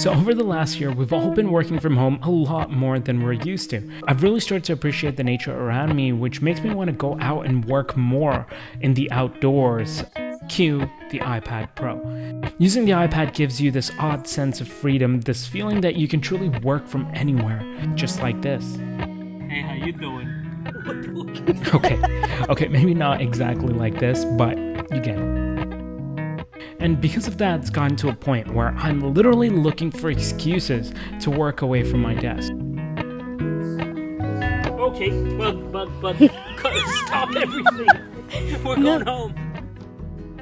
So over the last year, we've all been working from home a lot more than we're used to. I've really started to appreciate the nature around me, which makes me want to go out and work more in the outdoors. Cue the iPad Pro. Using the iPad gives you this odd sense of freedom, this feeling that you can truly work from anywhere, just like this. Hey, how you doing? Okay, maybe not exactly like this, but you get it. And because of that, it's gotten to a point where I'm literally looking for excuses to work away from my desk. Okay, but stop everything. We're going home.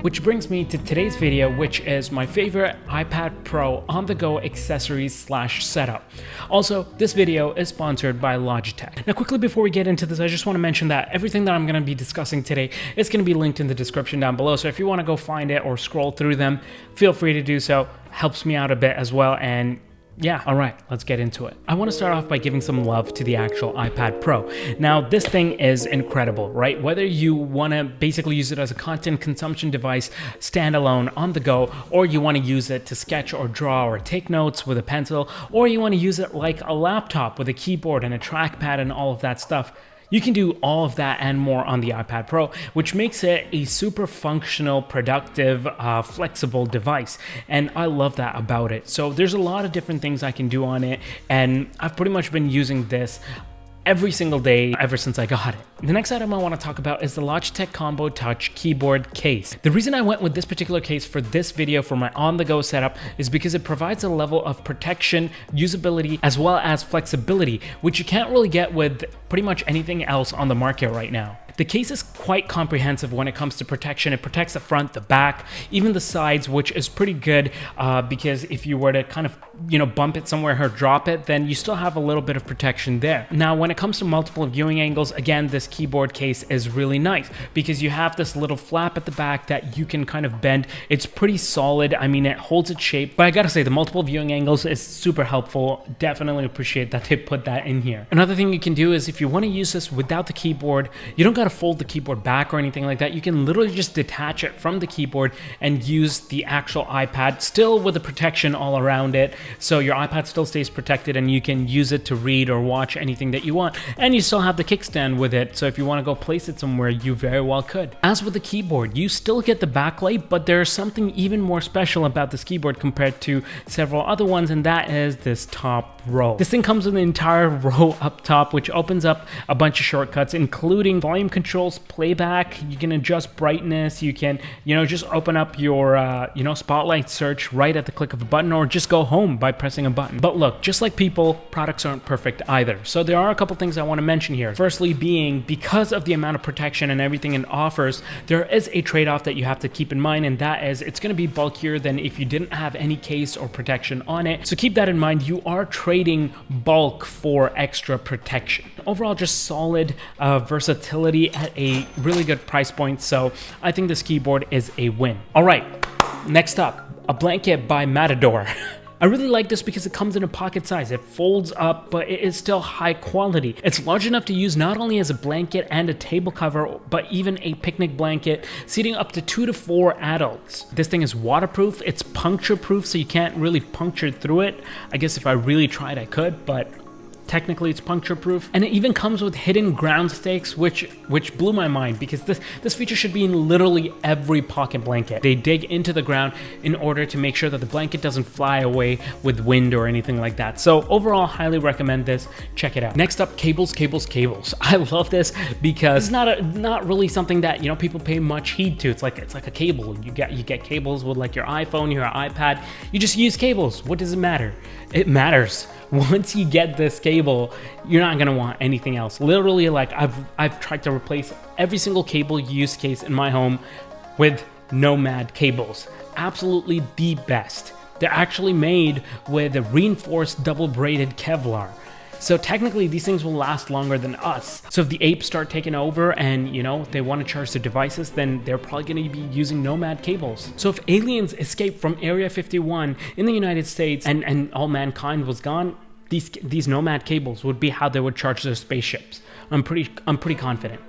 Which brings me to today's video, which is my favorite iPad Pro on-the-go accessories/setup. Also, this video is sponsored by Logitech. Now quickly before we get into this, I just want to mention that everything that I'm going to be discussing today is going to be linked in the description down below, so if you want to go find it or scroll through them, feel free to do so. Helps me out a bit as well, and yeah, alright, let's get into it. I want to start off by giving some love to the actual iPad Pro. Now, this thing is incredible, right? Whether you want to basically use it as a content consumption device, standalone, on the go, or you want to use it to sketch or draw or take notes with a pencil, or you want to use it like a laptop with a keyboard and a trackpad and all of that stuff, you can do all of that and more on the iPad Pro, which makes it a super functional, productive, flexible device. And I love that about it. So there's a lot of different things I can do on it, and I've pretty much been using this every single day ever since I got it. The next item I want to talk about is the Logitech Combo Touch keyboard case. The reason I went with this particular case for this video for my on-the-go setup is because it provides a level of protection, usability, as well as flexibility, which you can't really get with pretty much anything else on the market right now. The case is quite comprehensive when it comes to protection. It protects the front, the back, even the sides, which is pretty good because if you were to kind of, bump it somewhere or drop it, then you still have a little bit of protection there. Now, when it comes to multiple viewing angles, again, this keyboard case is really nice because you have this little flap at the back that you can kind of bend. It's pretty solid. I mean, it holds its shape, but I gotta say the multiple viewing angles is super helpful. Definitely appreciate that they put that in here. Another thing you can do is if you want to use this without the keyboard, you don't gotta fold the keyboard back or anything like that. You can literally just detach it from the keyboard and use the actual iPad still with the protection all around it. So your iPad still stays protected and you can use it to read or watch anything that you want. And you still have the kickstand with it. So if you want to go place it somewhere, you very well could. As with the keyboard, you still get the backlight, but there's something even more special about this keyboard compared to several other ones, and that is this top row. This thing comes with an entire row up top, which opens up a bunch of shortcuts, including volume controls, playback. You can adjust brightness. You can, just open up your, spotlight search right at the click of a button, or just go home by pressing a button. But look, just like people, products aren't perfect either. So there are a couple things I want to mention here. Firstly being, because of the amount of protection and everything it offers, there is a trade-off that you have to keep in mind, and that is it's going to be bulkier than if you didn't have any case or protection on it. So keep that in mind. You are trading bulk for extra protection. Overall, just solid versatility at a really good price point. So I think this keyboard is a win. All right, next up, a blanket by Matador. I really like this because it comes in a pocket size. It folds up, but it is still high quality. It's large enough to use not only as a blanket and a table cover, but even a picnic blanket, seating up to 2 to 4 adults. This thing is waterproof. It's puncture proof, so you can't really puncture through it. I guess if I really tried, I could, but technically it's puncture proof. And it even comes with hidden ground stakes, which blew my mind because this feature should be in literally every pocket blanket. They dig into the ground in order to make sure that the blanket doesn't fly away with wind or anything like that. So overall, highly recommend this. Check it out. Next up, cables. I love this because it's not really something that people pay much heed to. It's like a cable. You get cables with like your iPhone, your iPad. You just use cables. What does it matter? It matters. Once you get this cable, you're not gonna want anything else. Literally, like I've tried to replace every single cable use case in my home with Nomad Cables. Absolutely the best. They're actually made with a reinforced double braided Kevlar. So technically these things will last longer than us. So if the apes start taking over and they want to charge their devices, then they're probably going to be using Nomad Cables. So if aliens escaped from Area 51 in the United States and all mankind was gone, these Nomad Cables would be how they would charge their spaceships. I'm pretty confident.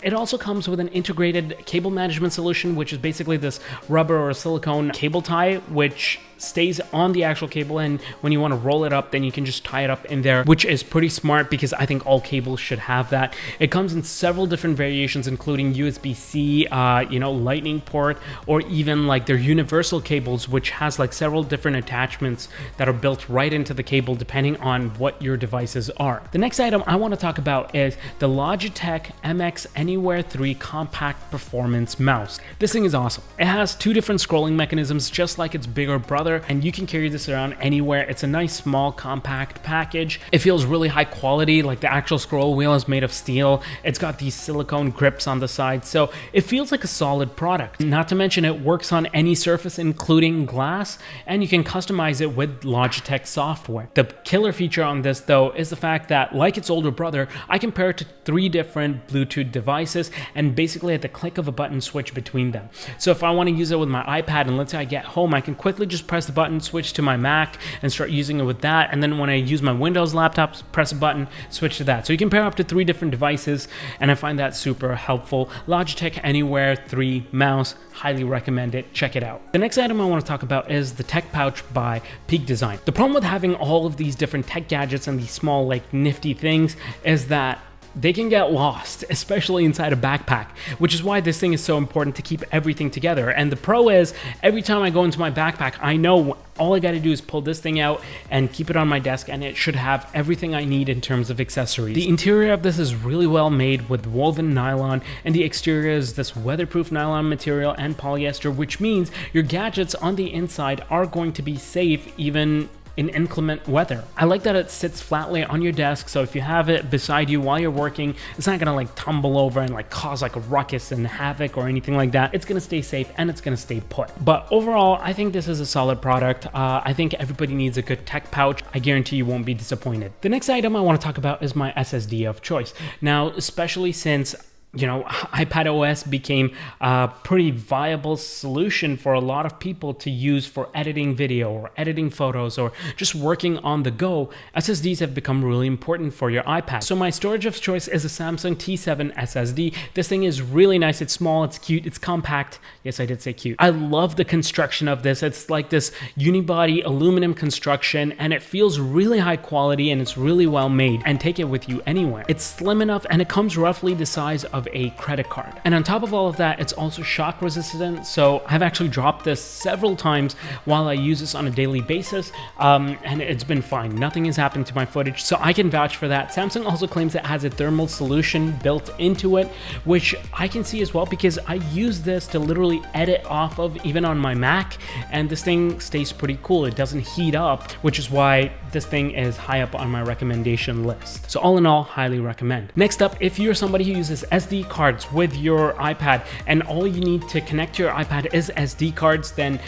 It also comes with an integrated cable management solution, which is basically this rubber or silicone cable tie, which stays on the actual cable, and when you want to roll it up, then you can just tie it up in there, which is pretty smart because I think all cables should have that. It comes in several different variations, including USB-C, lightning port, or even like their universal cables, which has like several different attachments that are built right into the cable depending on what your devices are. The next item I want to talk about is the Logitech MX Anywhere 3 Compact Performance Mouse. This thing is awesome. It has two different scrolling mechanisms, just like its bigger brother, and you can carry this around anywhere. It's a nice small compact package. It feels really high quality, like the actual scroll wheel is made of steel. It's got these silicone grips on the side, so it feels like a solid product. Not to mention it works on any surface, including glass, and you can customize it with Logitech software. The killer feature on this though is the fact that, like its older brother, I can pair it to 3 different Bluetooth devices and basically at the click of a button switch between them. So if I want to use it with my iPad and let's say I get home, I can quickly just press the button, switch to my Mac and start using it with that, and then when I use my Windows laptop, press a button, switch to that. So you can pair up to 3 different devices, and I find that super helpful. Logitech Anywhere 3 mouse, highly recommend it. Check it out. The next item I want to talk about is the Tech Pouch by Peak Design. The problem with having all of these different tech gadgets and these small like nifty things is that they can get lost, especially inside a backpack, which is why this thing is so important to keep everything together. And the pro is, every time I go into my backpack, I know all I got to do is pull this thing out and keep it on my desk, and it should have everything I need in terms of accessories. The interior of this is really well made with woven nylon, and the exterior is this weatherproof nylon material and polyester, which means your gadgets on the inside are going to be safe even in inclement weather. I like that it sits flatly on your desk, so if you have it beside you while you're working, it's not gonna like tumble over and like cause like a ruckus and havoc or anything like that. It's gonna stay safe and it's gonna stay put. But overall, I think this is a solid product. I think everybody needs a good tech pouch. I guarantee you won't be disappointed. The next item I want to talk about is my SSD of choice. Now, especially since iPadOS became a pretty viable solution for a lot of people to use for editing video or editing photos or just working on the go. SSDs have become really important for your iPad. So my storage of choice is a Samsung T7 SSD. This thing is really nice. It's small, it's cute, it's compact. Yes, I did say cute. I love the construction of this. It's like this unibody aluminum construction, and it feels really high quality, and it's really well made, and take it with you anywhere. It's slim enough, and it comes roughly the size of a credit card. And on top of all of that, it's also shock resistant, so I've actually dropped this several times while I use this on a daily basis, and it's been fine. Nothing has happened to my footage, so I can vouch for that. Samsung also claims it has a thermal solution built into it, which I can see as well because I use this to literally edit off of even on my Mac, and this thing stays pretty cool. It doesn't heat up, which is why this thing is high up on my recommendation list. So all in all, highly recommend. Next up, if you're somebody who uses SD cards with your iPad and all you need to connect to your iPad is SD cards, then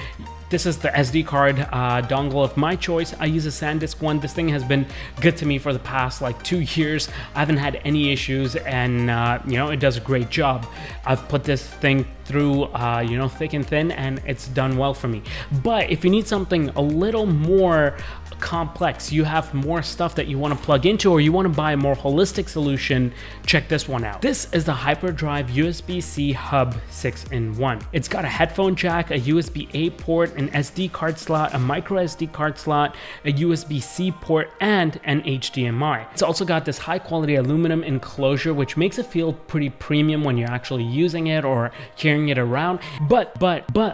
this is the SD card dongle of my choice. I use a Sandisk one. This thing has been good to me for the past like 2 years. I haven't had any issues, and it does a great job. I've put this thing through thick and thin, and it's done well for me. But if you need something a little more complex, you have more stuff that you want to plug into, or you want to buy a more holistic solution, check this one out. This is the Hyperdrive USB C Hub 6-in-1. It's got a headphone jack, a USB-A port, an SD card slot, a micro SD card slot, a USB-C port, and an HDMI. It's also got this high quality aluminum enclosure, which makes it feel pretty premium when you're actually using it or carrying it around. But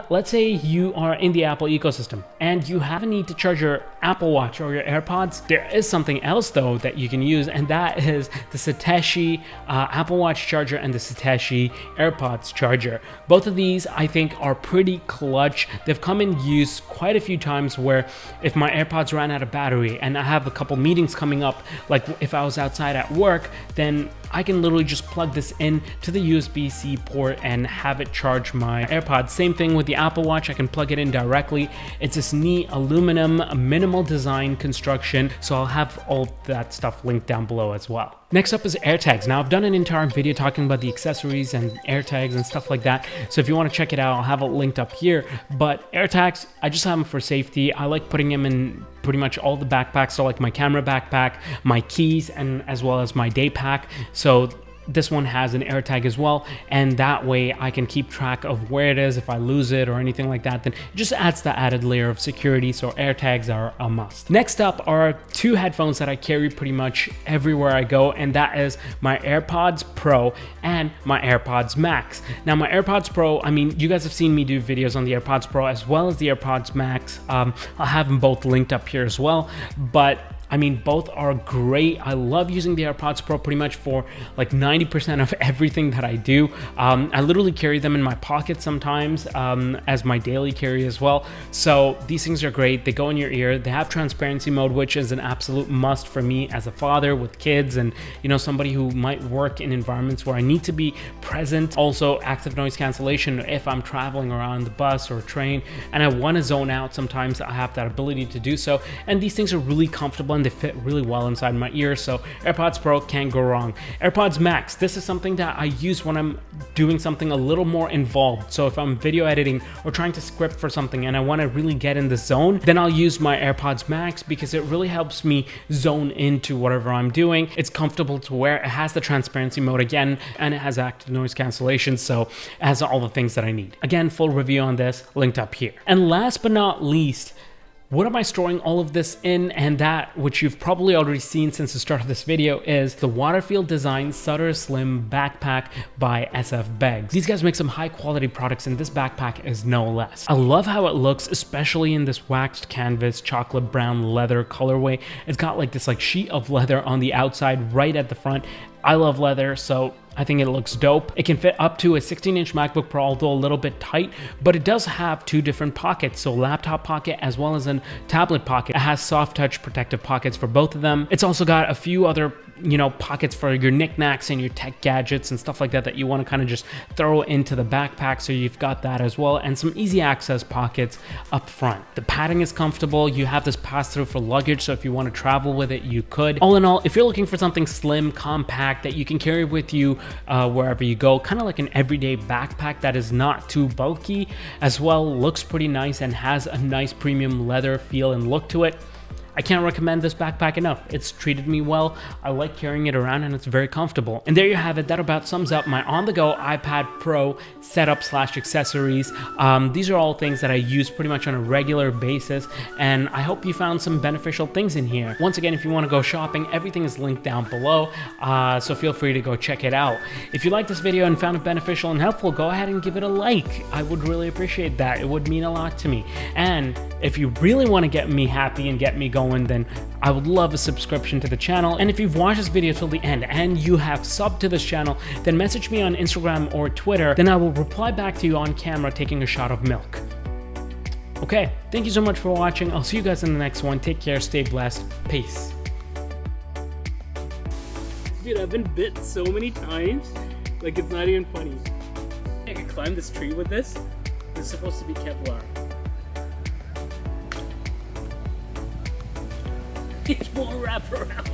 let's say you are in the Apple ecosystem and you have a need to charge your Apple Watch or your AirPods. There is something else though that you can use, and that is the Satechi Apple Watch charger and the Satechi AirPods charger. Both of these I think are pretty clutch. They've come in use quite a few times where if my AirPods ran out of battery and I have a couple meetings coming up, like if I was outside at work, then I can literally just plug this in to the USB-C port and have it charge my AirPods. Same thing with the Apple Watch. I can plug it in directly. It's this neat aluminum minimal design construction, so I'll have all that stuff linked down below as well. Next up is AirTags. Now I've done an entire video talking about the accessories and AirTags and stuff like that, so if you want to check it out, I'll have it linked up here. But AirTags, I just have them for safety. I like putting them in pretty much all the backpacks, so like my camera backpack, my keys, and as well as my day pack. So this one has an AirTag as well, and that way I can keep track of where it is if I lose it or anything like that. Then it just adds the added layer of security, so AirTags are a must. Next up are two headphones that I carry pretty much everywhere I go, and that is my AirPods Pro and my AirPods Max. Now my AirPods Pro, I mean, you guys have seen me do videos on the AirPods Pro as well as the AirPods Max. I'll have them both linked up here as well, but I mean, both are great. I love using the AirPods Pro pretty much for like 90% of everything that I do. I literally carry them in my pocket sometimes as my daily carry as well. So these things are great. They go in your ear. They have transparency mode, which is an absolute must for me as a father with kids and, you know, somebody who might work in environments where I need to be present. Also, active noise cancellation if I'm traveling around the bus or train and I want to zone out. Sometimes I have that ability to do so. And these things are really comfortable and they fit really well inside my ear, so AirPods Pro can't go wrong. AirPods Max, this is something that I use when I'm doing something a little more involved. So if I'm video editing or trying to script for something and I want to really get in the zone, then I'll use my AirPods Max because it really helps me zone into whatever I'm doing. It's comfortable to wear. It has the transparency mode again, and it has active noise cancellation, so it has all the things that I need. Again, full review on this linked up here. And last but not least, what am I storing all of this in? And that, which you've probably already seen since the start of this video, is the Waterfield design Sutter Slim backpack by SF Bags. These guys make some high quality products and this backpack is no less. I love how it looks, especially in this waxed canvas chocolate brown leather colorway. It's got like this sheet of leather on the outside right at the front. I love leather, so I think it looks dope. It can fit up to a 16-inch MacBook Pro, although a little bit tight, but it does have two different pockets, so laptop pocket as well as a tablet pocket. It has soft touch protective pockets for both of them. It's also got a few other, you know, pockets for your knickknacks and your tech gadgets and stuff like that that you want to kind of just throw into the backpack, so you've got that as well, and some easy access pockets up front. The padding is comfortable. You have this pass-through for luggage, so if you want to travel with it, you could. All in all, if you're looking for something slim, compact, that you can carry with you wherever you go, kind of like an everyday backpack that is not too bulky, as well looks pretty nice and has a nice premium leather feel and look to it, I can't recommend this backpack enough. It's treated me well. I like carrying it around and it's very comfortable. And there you have it. That about sums up my on-the-go iPad Pro setup / accessories. These are all things that I use pretty much on a regular basis, and I hope you found some beneficial things in here. Once again, if you want to go shopping, everything is linked down below, so feel free to go check it out. If you liked this video and found it beneficial and helpful, go ahead and give it a like. I would really appreciate that. It would mean a lot to me. And if you really want to get me happy and get me going, then I would love a subscription to the channel. And if you've watched this video till the end and you have subbed to this channel, then message me on Instagram or Twitter, then I will reply back to you on camera taking a shot of milk. Okay, thank you so much for watching. I'll see you guys in the next one. Take care, stay blessed, peace. Dude, I've been bit so many times, like it's not even funny. I can climb this tree with this. This is supposed to be Kevlar. It won't wrap around.